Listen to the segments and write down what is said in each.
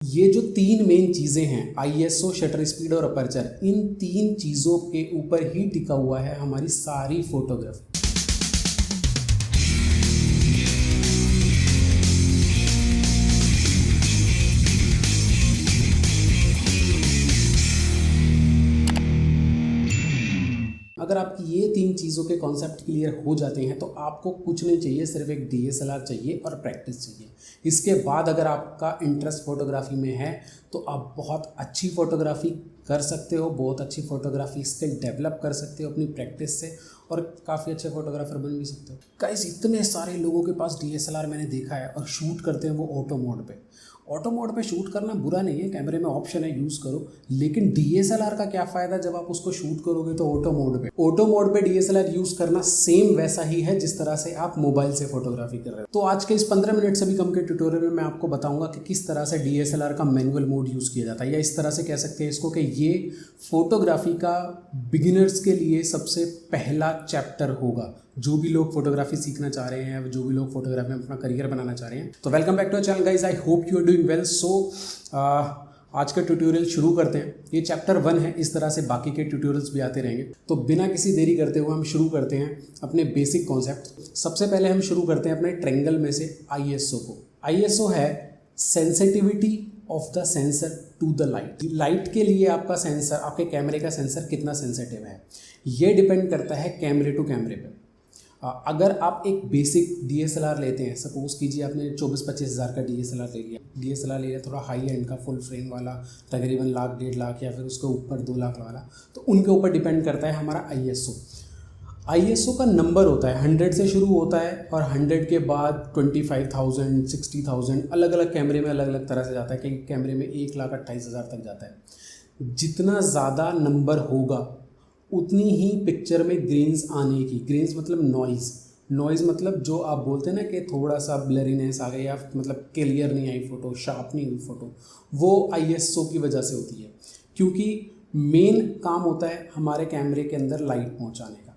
ये जो तीन मेन चीज़ें हैं आईएसओ, शटर स्पीड और अपर्चर, इन तीन चीज़ों के ऊपर ही टिका हुआ है हमारी सारी फोटोग्राफी। अगर आपकी ये तीन चीज़ों के कॉन्सेप्ट क्लियर हो जाते हैं तो आपको कुछ नहीं चाहिए, सिर्फ एक डीएसएलआर चाहिए और प्रैक्टिस चाहिए। इसके बाद अगर आपका इंटरेस्ट फोटोग्राफी में है तो आप बहुत अच्छी फ़ोटोग्राफी कर सकते हो, बहुत अच्छी फ़ोटोग्राफी स्किल डेवलप कर सकते हो अपनी प्रैक्टिस से और काफ़ी अच्छे फोटोग्राफर बन भी सकते हो। गाइस, इतने सारे लोगों के पास डीएसएलआर मैंने देखा है और शूट करते हैं वो ऑटो मोड पे। ऑटो मोड पे शूट करना बुरा नहीं है, कैमरे में ऑप्शन है, यूज़ करो, लेकिन डीएसएलआर का क्या फ़ायदा जब आप उसको शूट करोगे तो ऑटो मोड पे। ऑटो मोड पे डीएसएलआर यूज़ करना सेम वैसा ही है जिस तरह से आप मोबाइल से फोटोग्राफी कर रहे हो। तो आज के इस 15 मिनट से भी कम के ट्यूटोरियल में मैं आपको बताऊंगा कि किस तरह से डीएसएलआर का मैनुअल मोड यूज़ किया जाता है, या इस तरह से कह सकते हैं इसको कि ये फोटोग्राफी का बिगिनर्स के लिए सबसे पहला चैप्टर होगा। जो भी लोग फोटोग्राफी सीखना चाह रहे हैं, जो भी लोग फोटोग्राफी में अपना करियर बनाना चाह रहे हैं, तो welcome back to channel guys. I hope you are doing well. So आज का ट्यूटोरियल शुरू करते हैं। ये चैप्टर 1 है, इस तरह से बाकी के ट्यूटोरियल्स भी आते रहेंगे। तो बिना किसी देरी करते हुए हम शुरू करते हैं अपने बेसिक कॉन्सेप्ट। सबसे पहले हम शुरू करते हैं अपने ट्रायंगल में से आईएसओ को। आईएसओ है sensitivity of the sensor to the light. Light के लिए आपका सेंसर, आपके कैमरे का सेंसर कितना सेंसिटिव है, ये डिपेंड करता है कैमरे टू कैमरे पे। अगर आप एक बेसिक डीएसएलआर लेते हैं, सपोज कीजिए आपने 24-25 हज़ार का डीएसएलआर ले लिया, थोड़ा हाई एंड का फुल फ्रेम वाला, तकरीबन लाख 1.5 लाख या फिर उसके ऊपर 2 लाख वाला, तो उनके ऊपर डिपेंड करता है हमारा आईएसओ। आईएसओ का नंबर होता है 100 से शुरू होता है और 100 के बाद 25,000, 60,000, अलग अलग कैमरे में अलग अलग तरह से जाता है। कई कैमरे में 1,28,000 तक जाता है। जितना ज़्यादा नंबर होगा उतनी ही पिक्चर में ग्रेन्स आने की, ग्रेन्स मतलब नॉइज़ मतलब जो आप बोलते हैं ना कि थोड़ा सा ब्लरीनेस आ गई या मतलब क्लियर नहीं आई फ़ोटो, शार्प नहीं हुई फ़ोटो, वो आईएसओ की वजह से होती है। क्योंकि मेन काम होता है हमारे कैमरे के अंदर लाइट पहुंचाने का।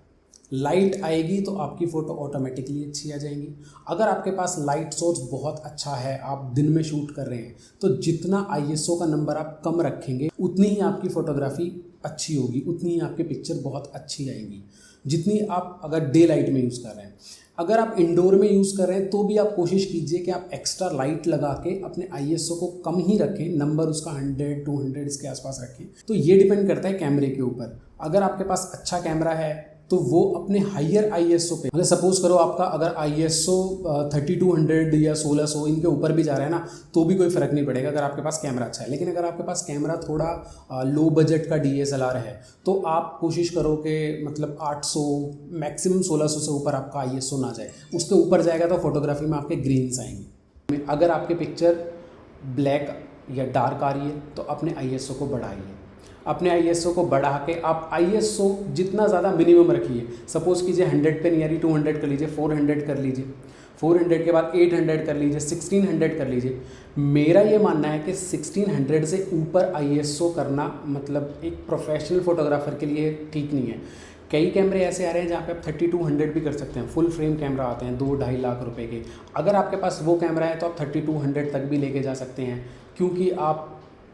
लाइट आएगी तो आपकी फ़ोटो ऑटोमेटिकली अच्छी आ जाएंगी। अगर आपके पास लाइट सोर्स बहुत अच्छा है, आप दिन में शूट कर रहे हैं, तो जितना आईएसओ का नंबर आप कम रखेंगे उतनी ही आपकी फ़ोटोग्राफी अच्छी होगी, उतनी ही आपकी पिक्चर बहुत अच्छी आएंगी, जितनी आप अगर डे लाइट में यूज़ कर रहे हैं। अगर आप इंडोर में यूज़ कर रहे हैं तो भी आप कोशिश कीजिए कि आप एक्स्ट्रा लाइट लगा के अपने आईएसओ को कम ही रखें, नंबर उसका 100, 200 इसके आसपास रखें। तो ये डिपेंड करता है कैमरे के ऊपर। अगर आपके पास अच्छा कैमरा है तो वो अपने हायर आईएसओ पे, मतलब सपोज करो आपका अगर आईएसओ 3200 या 1600 इनके ऊपर भी जा रहा है ना, तो भी कोई फ़र्क नहीं पड़ेगा अगर आपके पास कैमरा अच्छा है। लेकिन अगर आपके पास कैमरा थोड़ा लो बजट का डीएसएलआर है तो आप कोशिश करो कि मतलब 800 मैक्सिमम 1600 से ऊपर आपका आईएसओ ना जाए। उसके ऊपर जाएगा तो फोटोग्राफी में आपके ग्रीन्स आएंगे। अगर आपकी पिक्चर ब्लैक या डार्क आ रही है तो अपने आईएसओ को बढ़ाइए। अपने आईएसओ को बढ़ा के आप आईएसओ जितना ज़्यादा मिनिमम रखिए। सपोज कीजिए 100 पे नहीं आ रही, 200 कर लीजिए, 400 कर लीजिए, 400 के बाद 800 कर लीजिए, 1600 कर लीजिए। मेरा ये मानना है कि 1600 से ऊपर आईएसओ करना मतलब एक प्रोफेशनल फोटोग्राफर के लिए ठीक नहीं है। कई कैमरे ऐसे आ रहे हैं जहाँ पे आप 3200 भी कर सकते हैं। फुल फ्रेम कैमरा आते हैं 2-2.5 लाख रुपए के। अगर आपके पास वो कैमरा है तो आप 3200 तक भी लेके जा सकते हैं, क्योंकि आप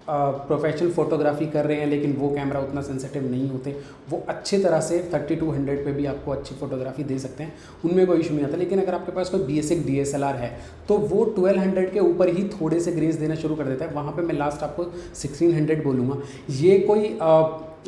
प्रोफेशनल फ़ोटोग्राफी कर रहे हैं लेकिन वो कैमरा उतना सेंसिटिव नहीं होते। वो अच्छे तरह से 3200 पे भी आपको अच्छी फ़ोटोग्राफी दे सकते हैं, उनमें कोई इशू नहीं आता। लेकिन अगर आपके पास कोई बेसिक डीएसएलआर है तो वो 1200 के ऊपर ही थोड़े से ग्रेन्स देना शुरू कर देता है। वहाँ पे मैं लास्ट आपको 1600 बोलूँगा। ये कोई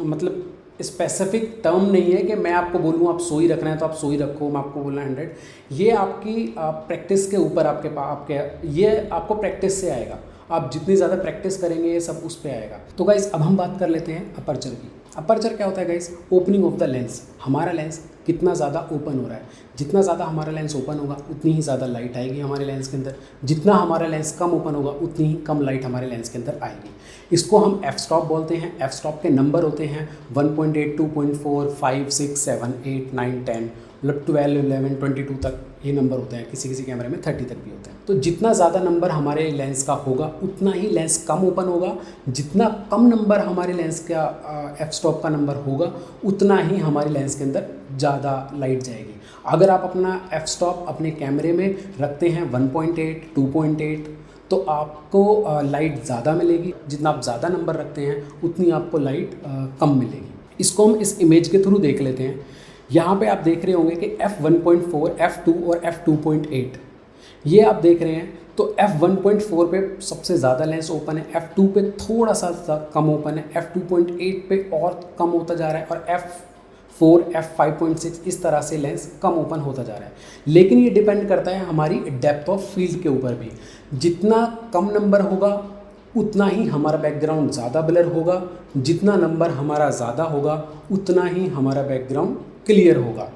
मतलब स्पेसिफिक टर्म नहीं है कि मैं आपको बोलूँ आप 100 ही रखना है तो आप 100 ही रखो, मैं आपको बोलना 100। ये आपकी प्रैक्टिस के ऊपर ये आपको प्रैक्टिस से आएगा। आप जितनी ज़्यादा प्रैक्टिस करेंगे ये सब उस पे आएगा। तो गाइस, अब हम बात कर लेते हैं अपर्चर की। अपर्चर क्या होता है guys? Opening of the lens. हमारा लेंस कितना ज़्यादा ओपन हो रहा है। जितना ज़्यादा हमारा लेंस ओपन होगा उतनी ही ज़्यादा लाइट आएगी हमारे लेंस के अंदर। जितना हमारा लेंस कम ओपन होगा उतनी ही कम लाइट हमारे लेंस के अंदर आएगी। इसको हम एफ स्टॉप बोलते हैं। एफ स्टॉप के नंबर होते हैं 1.8, 2.4, 5, 6, 7, 8, 9, 10, मतलब 12, 11, 22 तक ये नंबर होते हैं। किसी किसी कैमरे में 30 तक भी होते हैं। तो जितना ज़्यादा नंबर हमारे लेंस का होगा उतना ही लेंस कम ओपन होगा। जितना कम नंबर हमारे लेंस का एफ स्टॉप का नंबर होगा उतना ही हमारे लेंस के अंदर ज़्यादा लाइट जाएगी। अगर आप अपना एफ स्टॉप अपने कैमरे में रखते हैं 1.8, 2.8, तो आपको लाइट ज़्यादा मिलेगी। जितना आप ज़्यादा नंबर रखते हैं उतनी आपको लाइट कम मिलेगी। इसको हम इस इमेज के थ्रू देख लेते हैं। यहाँ पे आप देख रहे होंगे कि f1.4, f2 और f2.8 ये आप देख रहे हैं। तो f1.4 पे सबसे ज़्यादा लेंस ओपन है, f2 पे थोड़ा सा कम ओपन है, f2.8 पे और कम होता जा रहा है और f4, f5.6 इस तरह से लेंस कम ओपन होता जा रहा है। लेकिन ये डिपेंड करता है हमारी डेप्थ ऑफ फील्ड के ऊपर भी। जितना कम नंबर होगा उतना ही हमारा बैकग्राउंड ज़्यादा ब्लर होगा, जितना नंबर हमारा ज़्यादा होगा उतना ही हमारा बैकग्राउंड क्लियर होगा।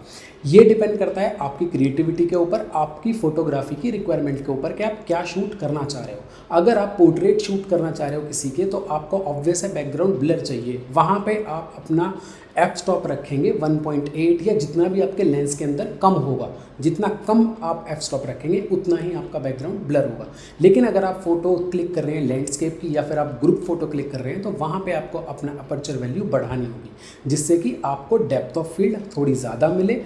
ये डिपेंड करता है आपकी क्रिएटिविटी के ऊपर, आपकी फ़ोटोग्राफी की रिक्वायरमेंट के ऊपर कि आप क्या शूट करना चाह रहे हो। अगर आप पोर्ट्रेट शूट करना चाह रहे हो किसी के, तो आपको ऑब्वियस है बैकग्राउंड ब्लर चाहिए। वहाँ पे आप अपना एफ स्टॉप रखेंगे 1.8 या जितना भी आपके लेंस के अंदर कम होगा। जितना कम आप एफ स्टॉप रखेंगे उतना ही आपका बैकग्राउंड ब्लर होगा। लेकिन अगर आप फ़ोटो क्लिक कर रहे हैं लैंडस्केप की या फिर आप ग्रुप फ़ोटो क्लिक कर रहे हैं, तो वहाँ पे आपको अपना अपर्चर वैल्यू बढ़ानी होगी, जिससे कि आपको डेप्थ ऑफ फील्ड थोड़ी ज़्यादा मिले,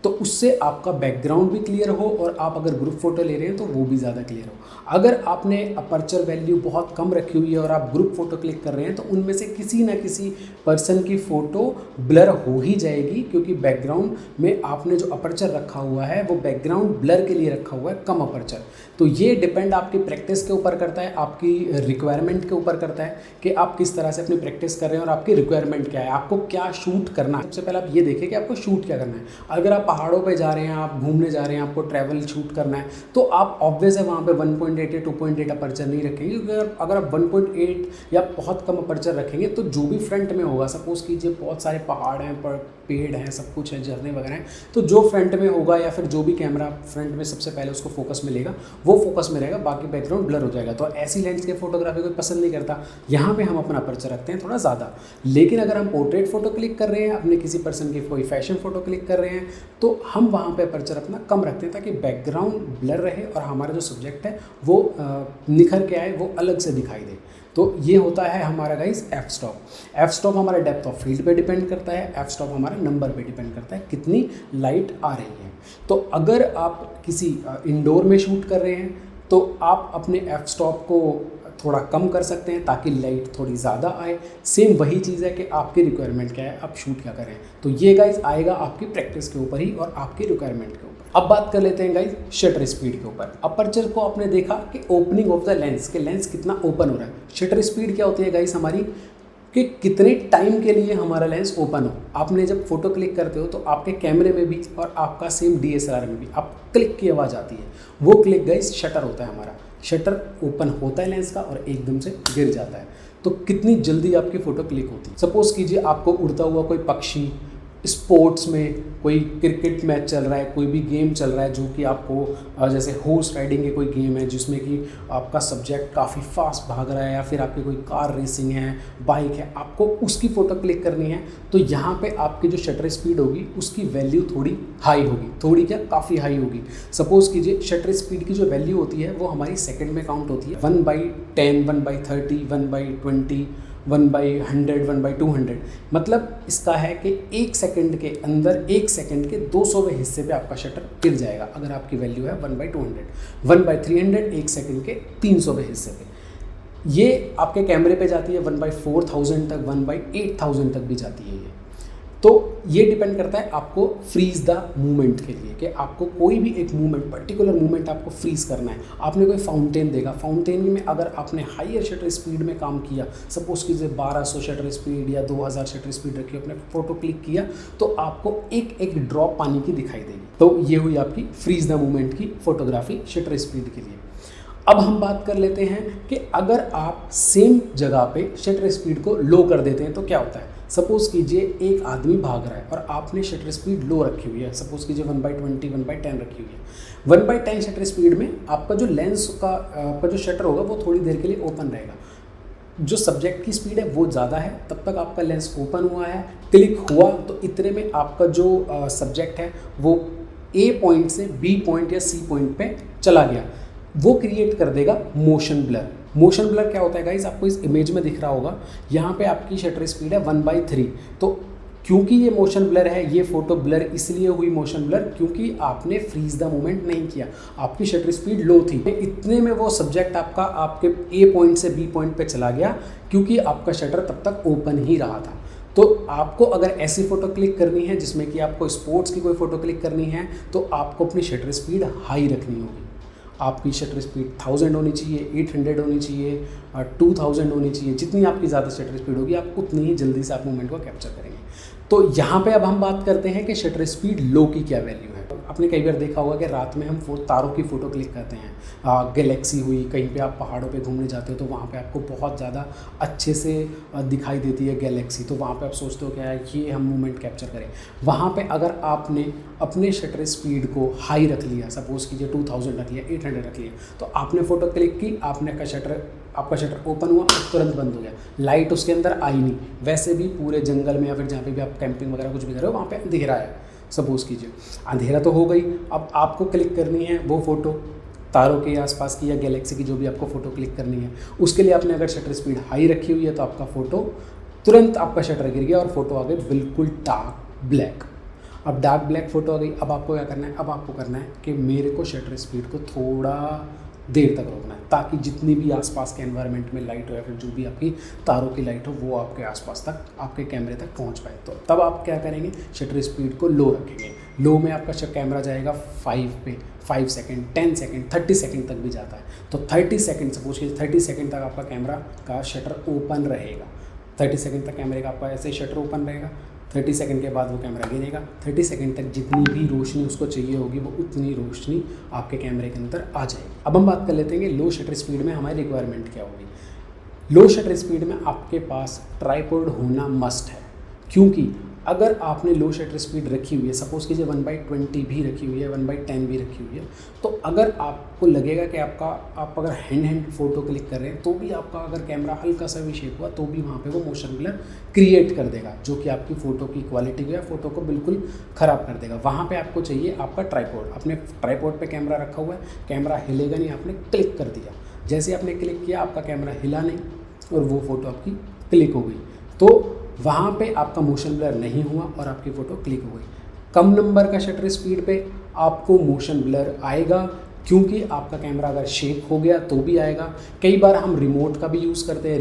तो उससे आपका बैकग्राउंड भी क्लियर हो और आप अगर ग्रुप फोटो ले रहे हैं तो वो भी ज़्यादा क्लियर हो। अगर आपने अपर्चर वैल्यू बहुत कम रखी हुई है और आप ग्रुप फोटो क्लिक कर रहे हैं, तो उनमें से किसी ना किसी पर्सन की फ़ोटो ब्लर हो ही जाएगी, क्योंकि बैकग्राउंड में आपने जो अपर्चर रखा हुआ है वो बैकग्राउंड ब्लर के लिए रखा हुआ है, कम अपर्चर। तो ये डिपेंड आपकी प्रैक्टिस के ऊपर करता है, आपकी रिक्वायरमेंट के ऊपर करता है कि आप किस तरह से अपनी प्रैक्टिस कर रहे हैं और आपकी रिक्वायरमेंट क्या है, आपको क्या शूट करना है। सबसे पहले आप ये देखिए कि आपको शूट क्या करना है। अगर आप पहाड़ों पे जा रहे हैं, आप घूमने जा रहे हैं, आपको ट्रैवल शूट करना है, तो आप ऑब्वियस है वहाँ पे 1.8 या 2.8 अपर्चर नहीं रखेंगे, क्योंकि अगर आप 1.8 या बहुत कम अपर्चर रखेंगे तो जो भी फ्रंट में होगा, सपोज़ कीजिए बहुत सारे पहाड़ हैं, पेड़ हैं, सब कुछ है, झरने वगैरह हैं, तो जो फ्रंट में होगा या फिर जो भी कैमरा फ्रंट में सबसे पहले उसको फोकस मिलेगा वो फोकस में रहेगा, बाकी बैकग्राउंड ब्लर हो जाएगा। तो ऐसी लैंडस्केप फोटोग्राफी कोई पसंद नहीं करता, यहाँ पे हम अपना अपर्चर रखते हैं थोड़ा ज़्यादा। लेकिन अगर हम पोर्ट्रेट फोटो क्लिक कर रहे हैं, अपने किसी पर्सन की कोई फैशन फोटो क्लिक कर रहे हैं, तो हम वहाँ पे अपर्चर अपना कम रखते हैं, ताकि बैकग्राउंड ब्लर रहे और हमारा जो सब्जेक्ट है वो निखर के आए, वो अलग से दिखाई दे। तो ये होता है हमारा guys F stop. F stop हमारा डेप्थ ऑफ फील्ड पे डिपेंड करता है, एफ स्टॉप हमारा नंबर पे डिपेंड करता है कितनी लाइट आ रही है। तो अगर आप किसी इंडोर में शूट कर रहे हैं तो आप अपने एफ स्टॉप को थोड़ा कम कर सकते हैं ताकि लाइट थोड़ी ज़्यादा आए। सेम वही चीज़ है कि आपकी रिक्वायरमेंट क्या है, आप शूट क्या करें। तो ये गाइज आएगा आपकी प्रैक्टिस के ऊपर ही और आपकी रिक्वायरमेंट के ऊपर। अब बात कर लेते हैं गाइज शटर स्पीड के ऊपर। अपर्चर को आपने देखा कि ओपनिंग ऑफ द लेंस, के लेंस कितना ओपन हो रहा है। शटर स्पीड क्या होती है गाइज हमारी, कि कितने टाइम के लिए हमारा लेंस ओपन हो। आपने जब फोटो क्लिक करते हो तो आपके कैमरे में भी और आपका सेम DSLR में भी आप क्लिक की आवाज़ आती है, वो क्लिक गाइज शटर होता है हमारा। शटर ओपन होता है लेंस का और एकदम से गिर जाता है, तो कितनी जल्दी आपकी फ़ोटो क्लिक होती है। सपोज़ कीजिए आपको उड़ता हुआ कोई पक्षी, स्पोर्ट्स में कोई क्रिकेट मैच चल रहा है, कोई भी गेम चल रहा है जो कि आपको जैसे हॉर्स राइडिंग के कोई गेम है जिसमें कि आपका सब्जेक्ट काफ़ी फास्ट भाग रहा है, या फिर आपकी कोई कार रेसिंग है, बाइक है, आपको उसकी फ़ोटो क्लिक करनी है, तो यहाँ पे आपकी जो शटर स्पीड होगी उसकी वैल्यू थोड़ी हाई होगी। थोड़ी क्या, काफ़ी हाई होगी। सपोज़ कीजिए शटर स्पीड की जो वैल्यू होती है वो हमारी सेकेंड में काउंट होती है। 1/10, 1/30, 1/20, 1/100, 1/200। मतलब इसका है कि 1 सेकंड के अंदर 1 सेकंड के 200वें हिस्से पे आपका शटर गिर जाएगा, अगर आपकी वैल्यू है 1/200। 1/300 1 सेकंड के 300वें हिस्से पे। ये आपके कैमरे पे जाती है 1/4000 तक, 1/8000 तक भी जाती है ये। तो ये डिपेंड करता है आपको फ्रीज द मूवमेंट के लिए, कि आपको कोई भी एक मूवमेंट, पर्टिकुलर मूवमेंट आपको फ्रीज करना है। आपने कोई फाउंटेन देखा, फाउंटेन में अगर आपने हायर शटर स्पीड में काम किया, सपोज कीजिए 1200 शटर स्पीड या 2000 शटर स्पीड रखी, आपने फोटो क्लिक किया, तो आपको एक एक ड्रॉप पानी की दिखाई देगी। तो ये हुई आपकी फ्रीज द मूवमेंट की फोटोग्राफी शटर स्पीड के लिए। अब हम बात कर लेते हैं कि अगर आप सेम जगह पे शटर स्पीड को लो कर देते हैं तो क्या होता है। सपोज़ कीजिए एक आदमी भाग रहा है और आपने शटर स्पीड लो रखी हुई है, सपोज़ कीजिए 1/20, 1/10 रखी हुई है। 1/10 शटर स्पीड में आपका जो लेंस का आपका जो शटर होगा वो थोड़ी देर के लिए ओपन रहेगा। जो सब्जेक्ट की स्पीड है वो ज़्यादा है, तब तक आपका लेंस ओपन हुआ है, क्लिक हुआ तो इतने में आपका जो सब्जेक्ट है वो A पॉइंट से B पॉइंट या C पॉइंट पे चला गया। वो क्रिएट कर देगा मोशन ब्लर। मोशन ब्लर क्या होता है गाइज, आपको इस इमेज में दिख रहा होगा। यहाँ पे आपकी शटर स्पीड है 1/3, तो क्योंकि ये मोशन ब्लर है, ये फ़ोटो ब्लर इसलिए हुई मोशन ब्लर क्योंकि आपने फ्रीज द मोमेंट नहीं किया, आपकी शटर स्पीड लो थी। इतने में वो सब्जेक्ट आपका आपके ए पॉइंट से बी पॉइंट पे चला गया क्योंकि आपका शटर तब तक ओपन ही रहा था। तो आपको अगर ऐसी फ़ोटो क्लिक करनी है जिसमें कि आपको स्पोर्ट्स की कोई फ़ोटो क्लिक करनी है तो आपको अपनी शटर स्पीड हाई रखनी होगी। आपकी शटर स्पीड 1000 होनी चाहिए, 800 होनी चाहिए, 2000 होनी चाहिए। जितनी आपकी ज़्यादा शटर स्पीड होगी आप उतनी ही जल्दी से आप मोमेंट को कैप्चर करेंगे। तो यहाँ पे अब हम बात करते हैं कि शटर स्पीड लो की क्या वैल्यू है। आपने कई बार देखा होगा कि रात में हम तारों की फ़ोटो क्लिक करते हैं, गैलेक्सी हुई, कहीं पे आप पहाड़ों पे घूमने जाते हो तो वहाँ पे आपको बहुत ज़्यादा अच्छे से दिखाई देती है गैलेक्सी, तो वहाँ पे आप सोचते हो क्या ये हम मोमेंट कैप्चर करें। वहाँ पे अगर आपने अपने शटर स्पीड को हाई रख लिया, सपोज़ कीजिए 2000 रख लिया, 800 रख लिया, तो आपने फ़ोटो क्लिक की, आपका शटर ओपन हुआ और तुरंत बंद हो गया, लाइट उसके अंदर आई नहीं। वैसे भी पूरे जंगल में या फिर जहाँ पे भी आप कैंपिंग वगैरह कुछ भी कर रहे हो वहाँ पे अंधेरा है, सपोज़ कीजिए, अंधेरा तो हो गई। अब आपको क्लिक करनी है वो फ़ोटो तारों के आसपास की या गैलेक्सी की, जो भी आपको फ़ोटो क्लिक करनी है, उसके लिए आपने अगर शटर स्पीड हाई रखी हुई है तो आपका फ़ोटो तुरंत आपका शटर गिर गया और फोटो आ गई बिल्कुल डार्क ब्लैक। अब डार्क ब्लैक फ़ोटो आ गई, अब आपको क्या करना है, अब आपको करना है कि मेरे को शटर स्पीड को थोड़ा देर तक रोकना है ताकि जितनी भी आसपास के एनवायरनमेंट में लाइट हो या फिर जो भी आपकी तारों की लाइट हो वो आपके आसपास तक, आपके कैमरे तक पहुंच पाए। तो तब आप क्या करेंगे, शटर स्पीड को लो रखेंगे। लो में आपका कैमरा जाएगा 5 पे, 5 सेकंड, 10 सेकंड, 30 सेकंड तक भी जाता है। तो 30 सेकंड, सपोज कीजिए 30 सेकंड तक आपका कैमरा का शटर ओपन रहेगा। 30 सेकंड तक कैमरे का आपका ऐसे ही शटर ओपन रहेगा। 30 सेकंड के बाद वो कैमरा गिरेगा। 30 सेकंड तक जितनी भी रोशनी उसको चाहिए होगी वो उतनी रोशनी आपके कैमरे के अंदर आ जाएगी। अब हम बात कर लेते हैं कि लो शटर स्पीड में हमारी रिक्वायरमेंट क्या होगी। लो शटर स्पीड में आपके पास ट्राइपॉड होना मस्ट है, क्योंकि अगर आपने लो शटर स्पीड रखी हुई है, सपोज़ कीजिए 1/20 भी रखी हुई है, 1/10 भी रखी हुई है, तो अगर आपको लगेगा कि आप अगर हैंड फ़ोटो क्लिक कर रहे हैं तो भी आपका अगर कैमरा हल्का सा भी शेक हुआ तो भी वहाँ पे वो मोशन ब्लर क्रिएट कर देगा, जो कि आपकी फ़ोटो की क्वालिटी को या फ़ोटो को बिल्कुल ख़राब कर देगा। वहाँ पर आपको चाहिए आपका ट्राइपॉड। आपने ट्राइपॉड पर कैमरा रखा हुआ है, कैमरा हिलेगा नहीं, आपने क्लिक कर दिया, जैसे आपने क्लिक किया आपका कैमरा हिला नहीं और वो फ़ोटो आपकी क्लिक हो गई, तो वहाँ पे आपका मोशन ब्लर नहीं हुआ और आपकी फ़ोटो क्लिक हो गई। कम नंबर का शटर स्पीड पे आपको मोशन ब्लर आएगा, क्योंकि आपका कैमरा अगर शेक हो गया तो भी आएगा। कई बार हम रिमोट का भी यूज़ करते हैं।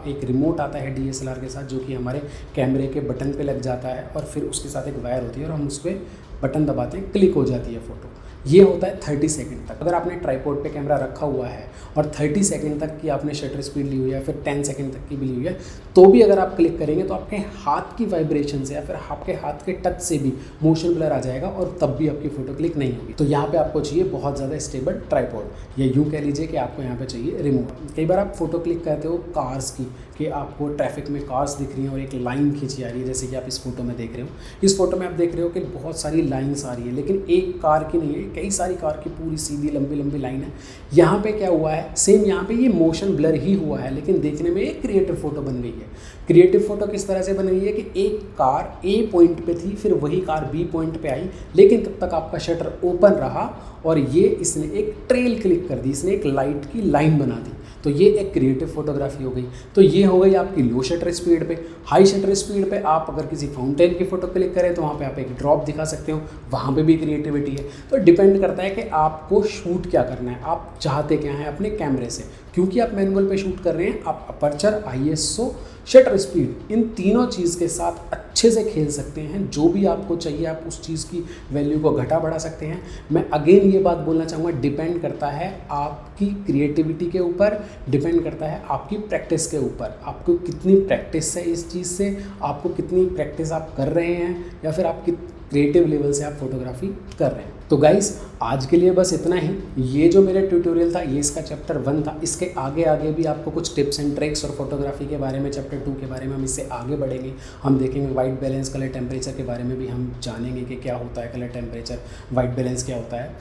एक रिमोट आता है DSLR के साथ, जो कि हमारे कैमरे के बटन पे लग जाता है और फिर उसके साथ एक वायर होती है और हम उस पर बटन दबाते हैं, क्लिक हो जाती है फ़ोटो। ये होता है 30 सेकंड तक। अगर आपने ट्राइपॉड पे कैमरा रखा हुआ है और 30 सेकंड तक की आपने शटर स्पीड ली हुई है, फिर 10 सेकंड तक की भी ली हुई है, तो भी अगर आप क्लिक करेंगे तो आपके हाथ की वाइब्रेशन से या फिर आपके हाथ के टच से भी मोशन ब्लर आ जाएगा और तब भी आपकी फ़ोटो क्लिक नहीं होगी। तो यहाँ पे आपको चाहिए बहुत ज़्यादा स्टेबल ट्राइपॉड, या यूँ कह लीजिए कि आपको यहाँ पे चाहिए रिमोट। कई बार आप फोटो क्लिक करते हो कार्स की, कि आपको ट्रैफिक में कार्स दिख रही हैं और एक लाइन खींची आ रही है, जैसे कि आप इस फोटो में देख रहे हो। इस फोटो में आप देख रहे हो कि बहुत सारी लाइन्स आ रही है, लेकिन एक कार की नहीं है, कई सारी कार की पूरी सीधी लंबी लंबी लाइन है। यहाँ पे क्या हुआ है, सेम यहाँ पे ये मोशन ब्लर ही हुआ है, लेकिन देखने में एक क्रिएटिव फोटो बन गई है। क्रिएटिव फोटो किस तरह से बन गई है कि एक कार A पॉइंट पे थी, फिर वही कार B पॉइंट पे आई, लेकिन तब तक आपका शटर ओपन रहा और इसने एक ट्रेल क्लिक कर दी, इसने एक लाइट की लाइन बना दी। तो ये एक क्रिएटिव फोटोग्राफी हो गई। तो ये हो गई आपकी लो शटर स्पीड पे। हाई शटर स्पीड पे आप अगर किसी फाउंटेन की फ़ोटो क्लिक करें तो वहाँ पे आप एक ड्रॉप दिखा सकते हो, वहाँ पे भी क्रिएटिविटी है। तो डिपेंड करता है कि आपको शूट क्या करना है, आप चाहते क्या हैं अपने कैमरे से। क्योंकि आप मैनुअल पे शूट कर रहे हैं, आप अपर्चर, ISO, शटर स्पीड, इन तीनों चीज़ के साथ अच्छे से खेल सकते हैं। जो भी आपको चाहिए आप उस चीज़ की वैल्यू को घटा बढ़ा सकते हैं। मैं अगेन ये बात बोलना चाहूँगा, डिपेंड करता है आपकी क्रिएटिविटी के ऊपर, डिपेंड करता है आपकी प्रैक्टिस के ऊपर। आपको कितनी प्रैक्टिस है इस चीज़ से, आपको कितनी प्रैक्टिस आप कर रहे हैं, या फिर आप क्रिएटिव लेवल से आप फोटोग्राफी कर रहे हैं। तो गाइस आज के लिए बस इतना ही। ये जो मेरा ट्यूटोरियल था ये इसका चैप्टर 1 था। इसके आगे भी आपको कुछ टिप्स एंड ट्रिक्स और फोटोग्राफी के बारे में, चैप्टर 2 के बारे में हम इससे आगे बढ़ेंगे। हम देखेंगे वाइट बैलेंस, कलर टेम्परेचर के बारे में भी हम जानेंगे कि क्या होता है कलर टेम्परेचर, वाइट बैलेंस क्या होता है।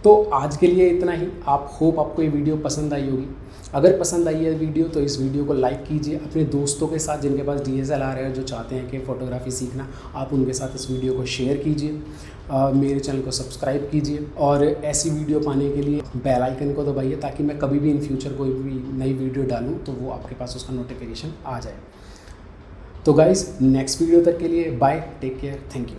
तो आज के लिए इतना ही। आपको ये वीडियो पसंद आई होगी। अगर पसंद आई है वीडियो तो इस वीडियो को लाइक कीजिए, अपने दोस्तों के साथ जिनके पास DSLR है, जो चाहते हैं कि फ़ोटोग्राफी सीखना, आप उनके साथ इस वीडियो को शेयर कीजिए। मेरे चैनल को सब्सक्राइब कीजिए और ऐसी वीडियो पाने के लिए बेल आइकन को दबाइए, ताकि मैं कभी भी इन फ्यूचर कोई भी नई वीडियो डालूँ तो वो आपके पास उसका नोटिफिकेशन आ जाए। तो गाइस नेक्स्ट वीडियो तक के लिए bye, take care, thank you.